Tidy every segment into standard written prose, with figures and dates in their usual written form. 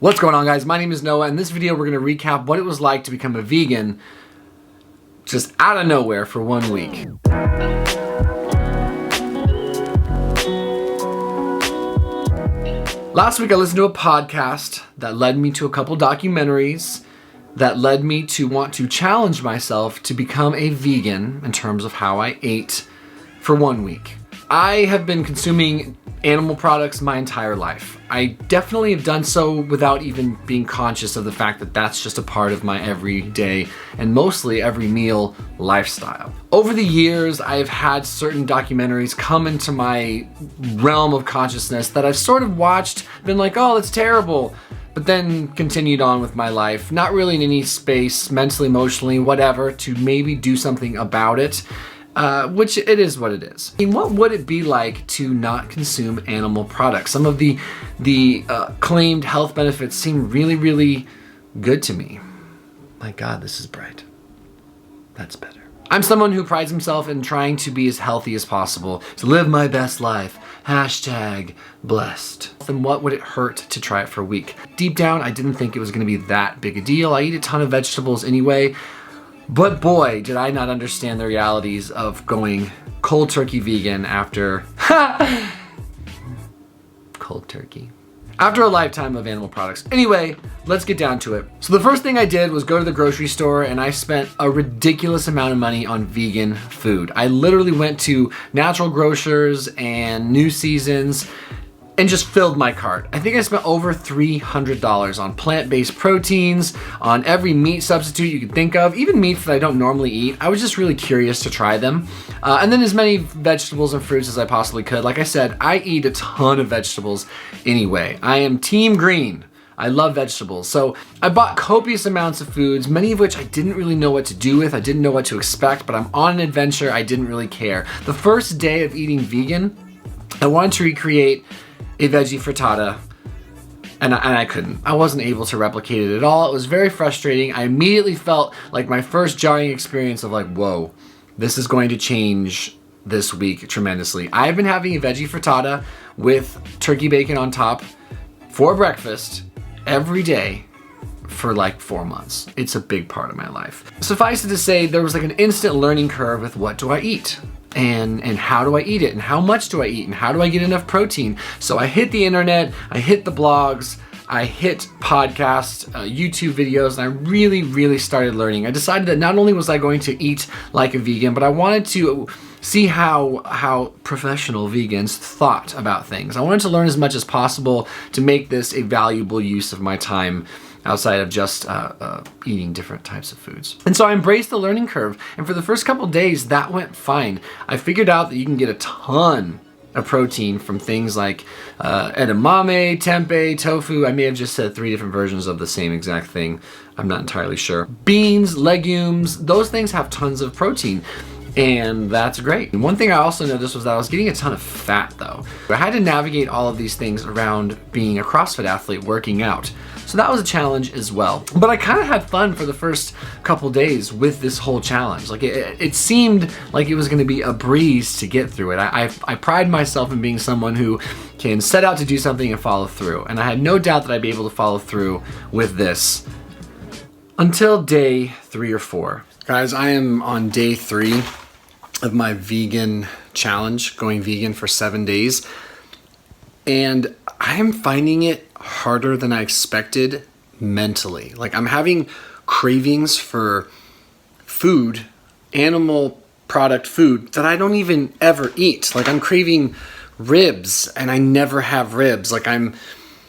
What's going on, guys? My name is Noah. In this video, we're going to recap what it was like to become a vegan just out of nowhere for 1 week. Last week, I listened to a podcast that led me to a couple documentaries that led me to want to challenge myself to become a vegan in terms of how I ate for 1 week. I have been consuming animal products my entire life. I definitely have done so without even being conscious of the fact that that's just a part of my everyday and mostly every meal lifestyle. Over the years, I've had certain documentaries come into my realm of consciousness that I've sort of watched, been like, oh, that's terrible, but then continued on with my life, not really in any space, mentally, emotionally, whatever, to maybe do something about it. Which it is what it is. I mean, what would it be like to not consume animal products? Some of the claimed health benefits seem really, really good to me. My God, this is bright. That's better. I'm someone who prides himself in trying to be as healthy as possible, to live my best life. Hashtag blessed. Then what would it hurt to try it for a week? Deep down, I didn't think it was going to be that big a deal. I eat a ton of vegetables anyway. But boy, did I not understand the realities of going cold turkey vegan after cold turkey. After a lifetime of animal products. Anyway, let's get down to it. So the first thing I did was go to the grocery store and I spent a ridiculous amount of money on vegan food. I literally went to Natural Grocers and New Seasons and just filled my cart. I think I spent over $300 on plant-based proteins, on every meat substitute you could think of, even meats that I don't normally eat. I was just really curious to try them. And then as many vegetables and fruits as I possibly could. Like I said, I eat a ton of vegetables anyway. I am team green. I love vegetables. So I bought copious amounts of foods, many of which I didn't really know what to do with. I didn't know what to expect, but I'm on an adventure. I didn't really care. The first day of eating vegan, I wanted to recreate a veggie frittata, and I couldn't. I wasn't able to replicate it at all. It was very frustrating. I immediately felt like my first jarring experience of like, whoa, this is going to change this week tremendously. I've been having a veggie frittata with turkey bacon on top for breakfast every day for like 4 months. It's a big part of my life. Suffice it to say, there was like an instant learning curve with what do I eat? And how do I eat it? And how much do I eat? And how do I get enough protein? So I hit the internet, I hit the blogs, I hit podcasts, YouTube videos, and I really, really started learning. I decided that not only was I going to eat like a vegan, but I wanted to see how professional vegans thought about things. I wanted to learn as much as possible to make this a valuable use of my time outside of just eating different types of foods. And so I embraced the learning curve, and for the first couple days, that went fine. I figured out that you can get a ton of protein from things like edamame, tempeh, tofu. I may have just said 3 different versions of the same exact thing. I'm not entirely sure. Beans, legumes, those things have tons of protein. And that's great. And one thing I also noticed was that I was getting a ton of fat though. I had to navigate all of these things around being a CrossFit athlete working out. So that was a challenge as well. But I kind of had fun for the first couple days with this whole challenge. Like it seemed like it was going to be a breeze to get through it. I pride myself in being someone who can set out to do something and follow through. And I had no doubt that I'd be able to follow through with this until day 3 or 4. Guys, I am on day 3 of my vegan challenge, going vegan for 7 days. And I am finding it harder than I expected mentally. Like I'm having cravings for food, animal product food that I don't even ever eat. Like I'm craving ribs and I never have ribs. Like I'm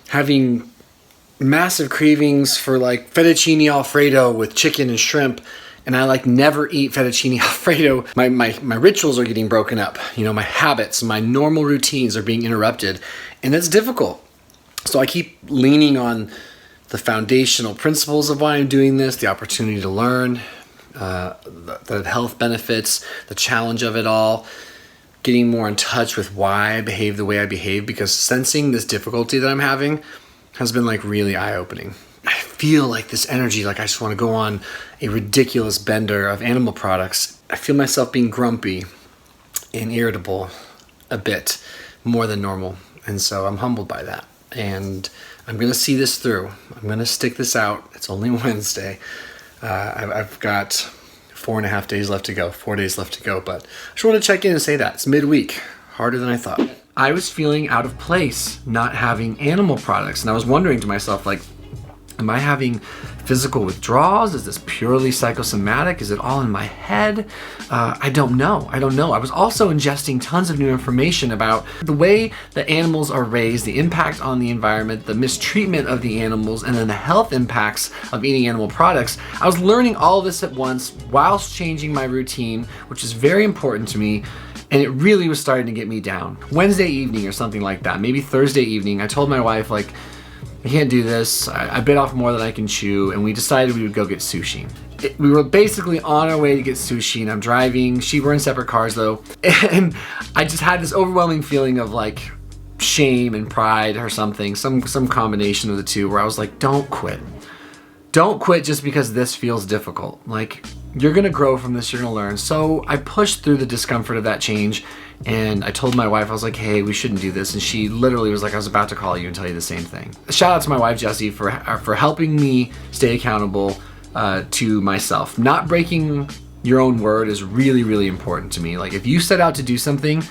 having massive cravings for like fettuccine alfredo with chicken and shrimp. And I like never eat fettuccine alfredo. My rituals are getting broken up. You know, my habits, my normal routines are being interrupted. And it's difficult. So I keep leaning on the foundational principles of why I'm doing this, the opportunity to learn, the health benefits, the challenge of it all, getting more in touch with why I behave the way I behave, because sensing this difficulty that I'm having has been like really eye-opening. I feel like this energy, like I just want to go on a ridiculous bender of animal products. I feel myself being grumpy and irritable a bit more than normal. And so I'm humbled by that. And I'm gonna see this through. I'm gonna stick this out. It's only Wednesday. I've got 4.5 days left to go, 4 days left to go, but I just want to check in and say that. It's midweek, harder than I thought. I was feeling out of place not having animal products, and I was wondering to myself, like, am I having physical withdrawals? Is this purely psychosomatic? Is it all in my head? I don't know. I was also ingesting tons of new information about the way that animals are raised, the impact on the environment, the mistreatment of the animals, and then the health impacts of eating animal products. I was learning all of this at once whilst changing my routine, which is very important to me. And it really was starting to get me down. Wednesday evening or something like that, maybe Thursday evening, I told my wife, like, I can't do this. I bit off more than I can chew, and we decided we would go get sushi. We were basically on our way to get sushi, and I'm driving. We're in separate cars though, and I just had this overwhelming feeling of like shame and pride or something, some combination of the two, where I was like, don't quit. Don't quit just because this feels difficult. Like, you're gonna grow from this, you're gonna learn. So I pushed through the discomfort of that change, and I told my wife, I was like, hey, we shouldn't do this. And she literally was like, I was about to call you and tell you the same thing. Shout out to my wife, Jessie, for helping me stay accountable to myself. Not breaking your own word is really, really important to me. Like, if you set out to do something,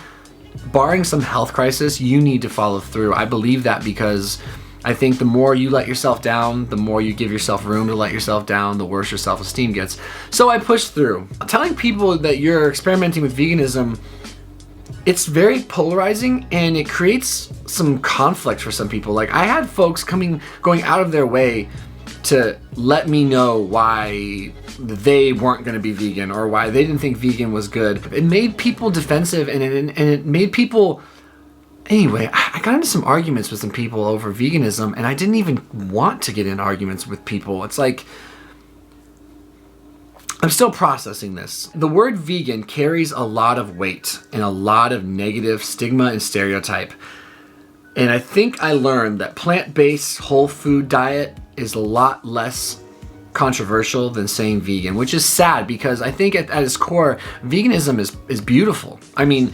barring some health crisis, you need to follow through. I believe that because I think the more you let yourself down, the more you give yourself room to let yourself down, the worse your self-esteem gets. So I pushed through. Telling people that you're experimenting with veganism, it's very polarizing, and it creates some conflict for some people. Like, I had folks going out of their way to let me know why they weren't going to be vegan or why they didn't think vegan was good. It made people defensive, and it made people... Anyway, I got into some arguments with some people over veganism, and I didn't even want to get in arguments with people. It's like, I'm still processing this. The word vegan carries a lot of weight and a lot of negative stigma and stereotype. And I think I learned that plant-based whole food diet is a lot less controversial than saying vegan, which is sad because I think at its core, veganism is beautiful. I mean,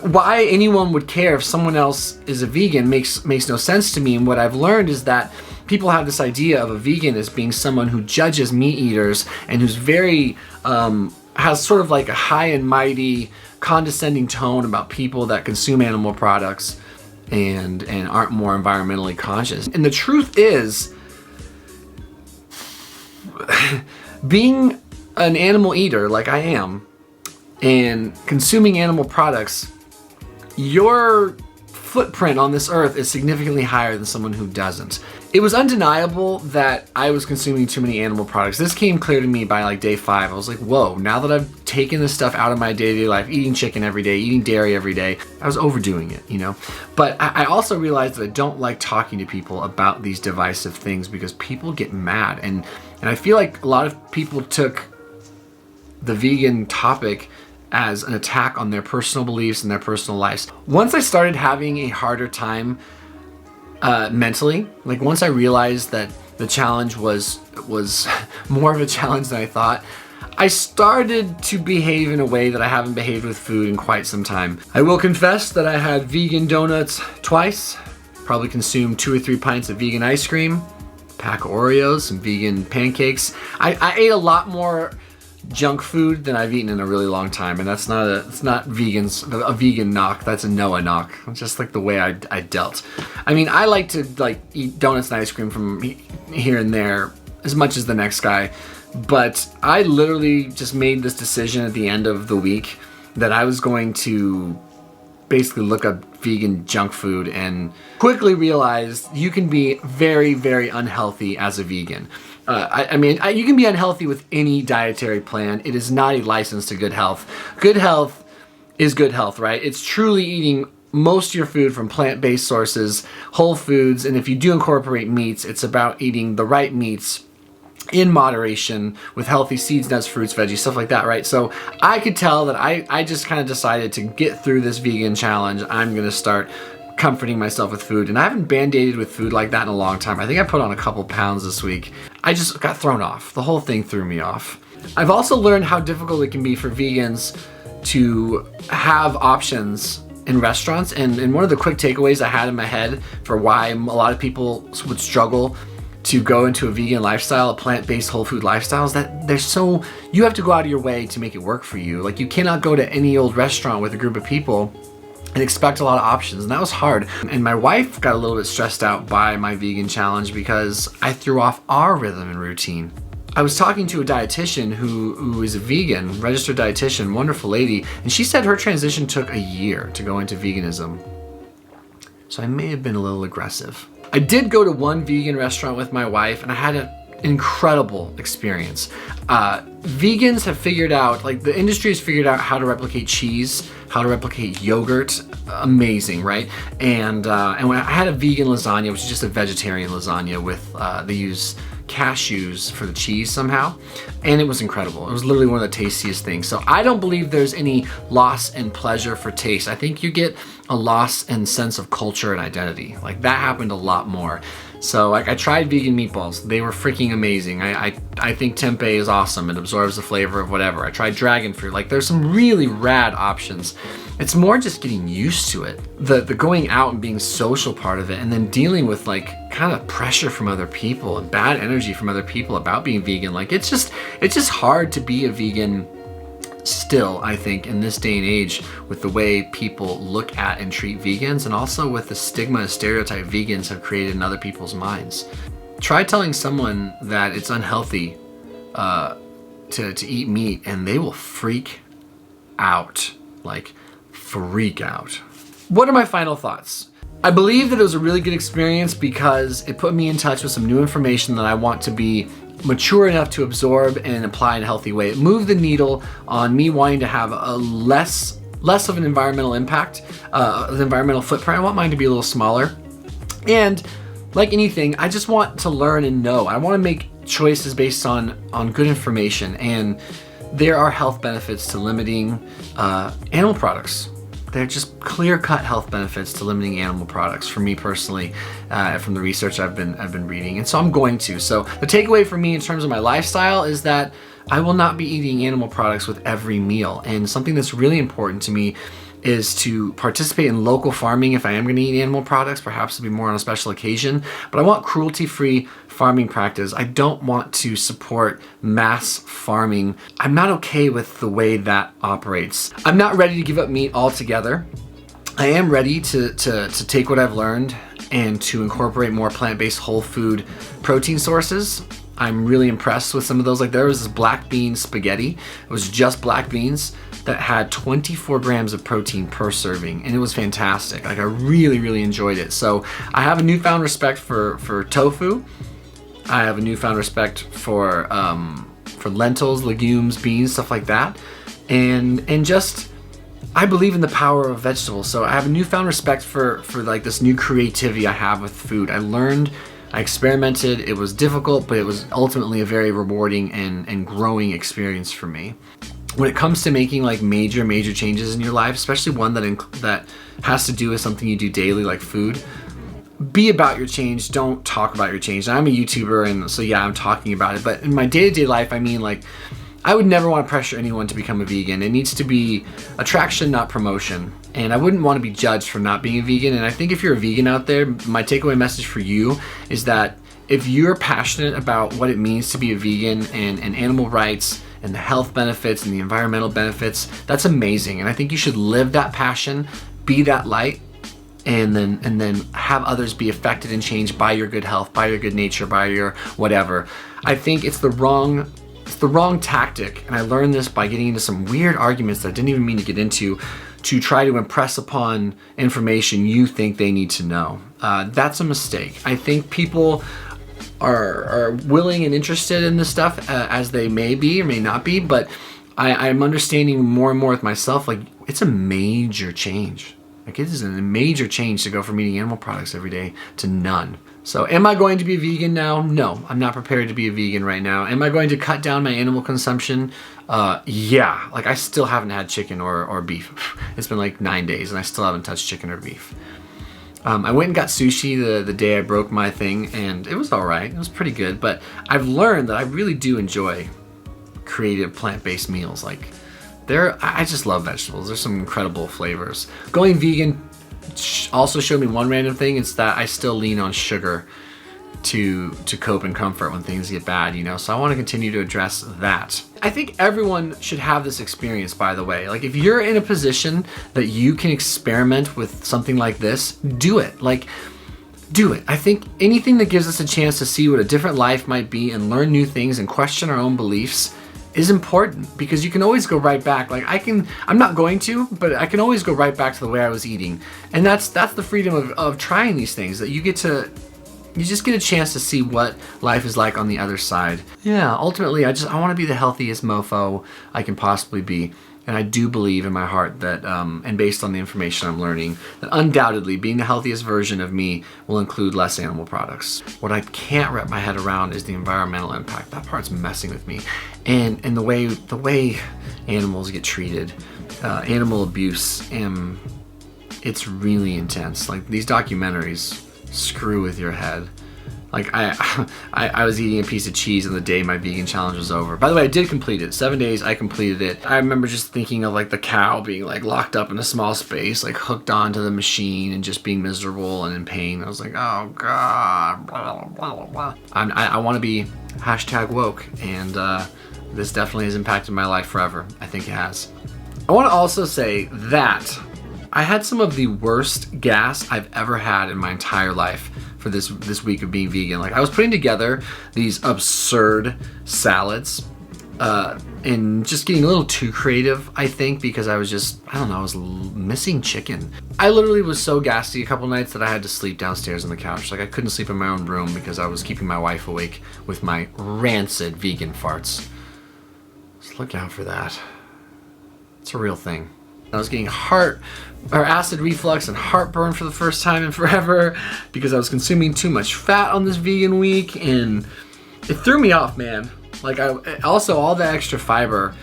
why anyone would care if someone else is a vegan makes no sense to me. And what I've learned is that people have this idea of a vegan as being someone who judges meat eaters and who's very, has sort of like a high and mighty condescending tone about people that consume animal products and aren't more environmentally conscious. And the truth is, being an animal eater like I am and consuming animal products, your footprint on this earth is significantly higher than someone who doesn't. It was undeniable that I was consuming too many animal products. This came clear to me by like day 5. I was like, whoa, now that I've taken this stuff out of my day-to-day life, eating chicken every day, eating dairy every day, I was overdoing it, you know? But I also realized that I don't like talking to people about these divisive things because people get mad. And I feel like a lot of people took the vegan topic as an attack on their personal beliefs and their personal lives. Once I started having a harder time mentally, like once I realized that the challenge was more of a challenge than I thought, I started to behave in a way that I haven't behaved with food in quite some time. I will confess that I had vegan donuts twice, probably consumed 2 or 3 pints of vegan ice cream, a pack of Oreos, some vegan pancakes. I ate a lot more junk food than I've eaten in a really long time, and it's not a vegan knock, that's a Noah knock. It's just like the way I dealt. I mean, I like to like eat donuts and ice cream from here and there as much as the next guy, but I literally just made this decision at the end of the week that I was going to basically look up vegan junk food and quickly realized you can be very, very unhealthy as a vegan. I mean, you can be unhealthy with any dietary plan. It is not a license to good health. Good health is good health, right? It's truly eating most of your food from plant-based sources, whole foods, and if you do incorporate meats, it's about eating the right meats in moderation with healthy seeds, nuts, fruits, veggies, stuff like that, right? So I could tell that I just kind of decided to get through this vegan challenge. I'm gonna start comforting myself with food, and I haven't band-aided with food like that in a long time. I think I put on a couple pounds this week. I just got thrown off. The whole thing threw me off. I've also learned how difficult it can be for vegans to have options in restaurants, and one of the quick takeaways I had in my head for why a lot of people would struggle to go into a vegan lifestyle, a plant-based whole food lifestyle, is that you have to go out of your way to make it work for you. Like, you cannot go to any old restaurant with a group of people and expect a lot of options, and that was hard. And my wife got a little bit stressed out by my vegan challenge because I threw off our rhythm and routine. I was talking to a dietitian who is a vegan, registered dietitian, wonderful lady, and she said her transition took a year to go into veganism. So I may have been a little aggressive. I did go to one vegan restaurant with my wife, and I had an incredible experience. Vegans have figured out, like, the industry has figured out how to replicate cheese, how to replicate yogurt. Amazing, right? And when I had a vegan lasagna, which is just a vegetarian lasagna with, they use cashews for the cheese somehow, and it was incredible. It was literally one of the tastiest things. So I don't believe there's any loss in pleasure for taste. I think you get a loss in sense of culture and identity. Like, that happened a lot more. So, like, I tried vegan meatballs. They were freaking amazing. I think tempeh is awesome. It absorbs the flavor of whatever. I tried dragon fruit. Like, there's some really rad options. It's more just getting used to it. The going out and being social part of it, and then dealing with, like, kind of pressure from other people and bad energy from other people about being vegan. Like, it's just hard to be a vegan still, I think, in this day and age, with the way people look at and treat vegans, and also with the stigma and stereotype vegans have created in other people's minds. Try telling someone that it's unhealthy to eat meat, and they will freak out. Like, freak out. What are my final thoughts? I believe that it was a really good experience because it put me in touch with some new information that I want to be mature enough to absorb and apply in a healthy way. It moved the needle on me wanting to have a less of an environmental impact, the environmental footprint. I want mine to be a little smaller. And like anything, I just want to learn and know. I want to make choices based on good information, and there are health benefits to limiting animal products. They're just clear-cut health benefits to limiting animal products for me personally, from the research I've been reading, and so I'm going to. So the takeaway for me in terms of my lifestyle is that I will not be eating animal products with every meal, and something that's really important to me is to participate in local farming if I am going to eat animal products, perhaps to be more on a special occasion. But I want cruelty-free farming practice. I don't want to support mass farming. I'm not okay with the way that operates. I'm not ready to give up meat altogether. I am ready to take what I've learned and to incorporate more plant-based whole food protein sources. I'm really impressed with some of those. Like, there was this black bean spaghetti. It was just black beans that had 24 grams of protein per serving, and it was fantastic. Like, I really enjoyed it. So I have a newfound respect for tofu. I have a newfound respect for lentils, legumes, beans, stuff like that, and just I believe in the power of vegetables. So I have a newfound respect for like this new creativity I have with food. I learned, I experimented. It was difficult, but it was ultimately a very rewarding and growing experience for me. When it comes to making like major changes in your life, especially one that has to do with something you do daily, like food, be about your change. Don't talk about your change. And I'm a YouTuber, and so yeah, I'm talking about it. But in my day-to-day life, I mean, like, I would never want to pressure anyone to become a vegan. It needs to be attraction, not promotion. And I wouldn't want to be judged for not being a vegan. And I think if you're a vegan out there, my takeaway message for you is that if you're passionate about what it means to be a vegan and animal rights and the health benefits and the environmental benefits, that's amazing. And I think you should live that passion, be that light, and then have others be affected and changed by your good health, by your good nature, by your whatever. I think it's the wrong tactic, and I learned this by getting into some weird arguments that I didn't even mean to get into, to try to impress upon information you think they need to know. That's a mistake. I think people are willing and interested in this stuff as they may be or may not be, but I'm understanding more and more with myself, like, it's a major change. Like, it is a major change to go from eating animal products every day to none. So am I going to be a vegan now? No, I'm not prepared to be a vegan right now. Am I going to cut down my animal consumption? Yeah, like, I still haven't had chicken or beef. It's been like 9 days and I still haven't touched chicken or beef. I went and got sushi the day I broke my thing, and it was all right. It was pretty good, but I've learned that I really do enjoy creative plant-based meals. Like, I just love vegetables. There's some incredible flavors. Going vegan also showed me one random thing. It's that I still lean on sugar to cope and comfort when things get bad, you know? So I want to continue to address that. I think everyone should have this experience, by the way. Like, if you're in a position that you can experiment with something like this, do it. Like, do it. I think anything that gives us a chance to see what a different life might be and learn new things and question our own beliefs is important, because you can always go right back. Like, I'm not going to, but I can always go right back to the way I was eating. And that's the freedom of trying these things, that you just get a chance to see what life is like on the other side. Yeah, ultimately, I want to be the healthiest mofo I can possibly be. And I do believe in my heart that, and based on the information I'm learning, that undoubtedly being the healthiest version of me will include less animal products. What I can't wrap my head around is the environmental impact. That part's messing with me. And the way animals get treated, animal abuse, it's really intense. Like, these documentaries screw with your head. Like, I was eating a piece of cheese on the day my vegan challenge was over. By the way, I did complete it. 7 days, I completed it. I remember just thinking of, like, the cow being, like, locked up in a small space, like, hooked onto the machine and just being miserable and in pain. I was like, oh God, blah, blah, blah, blah. I want to be #woke, and this definitely has impacted my life forever. I think it has. I want to also say that I had some of the worst gas I've ever had in my entire life for this week of being vegan. Like, I was putting together these absurd salads and just getting a little too creative, I think, because I was just, I don't know, I was missing chicken. I literally was so gassy a couple nights that I had to sleep downstairs on the couch. Like, I couldn't sleep in my own room because I was keeping my wife awake with my rancid vegan farts. So look out for that. It's a real thing. I was getting acid reflux and heartburn for the first time in forever because I was consuming too much fat on this vegan week, and it threw me off, man. Like, also all the extra fiber.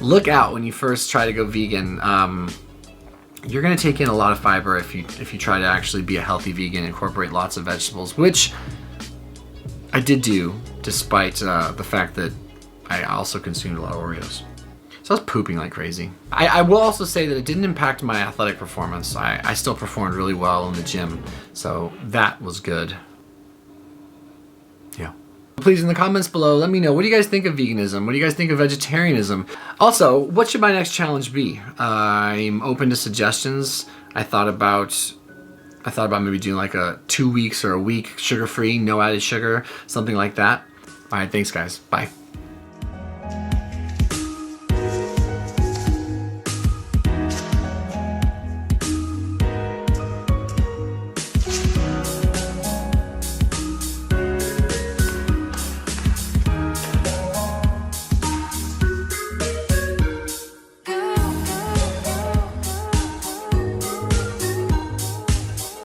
Look out when you first try to go vegan. You're gonna take in a lot of fiber if you try to actually be a healthy vegan, incorporate lots of vegetables, which I did do, despite the fact that I also consumed a lot of Oreos. So I was pooping like crazy. I will also say that it didn't impact my athletic performance. I still performed really well in the gym, so that was good. Yeah. Please, in the comments below, let me know, what do you guys think of veganism? What do you guys think of vegetarianism? Also, what should my next challenge be? I'm open to suggestions. I thought about maybe doing like a 2 weeks or a week sugar-free, no added sugar, something like that. All right, thanks guys, bye.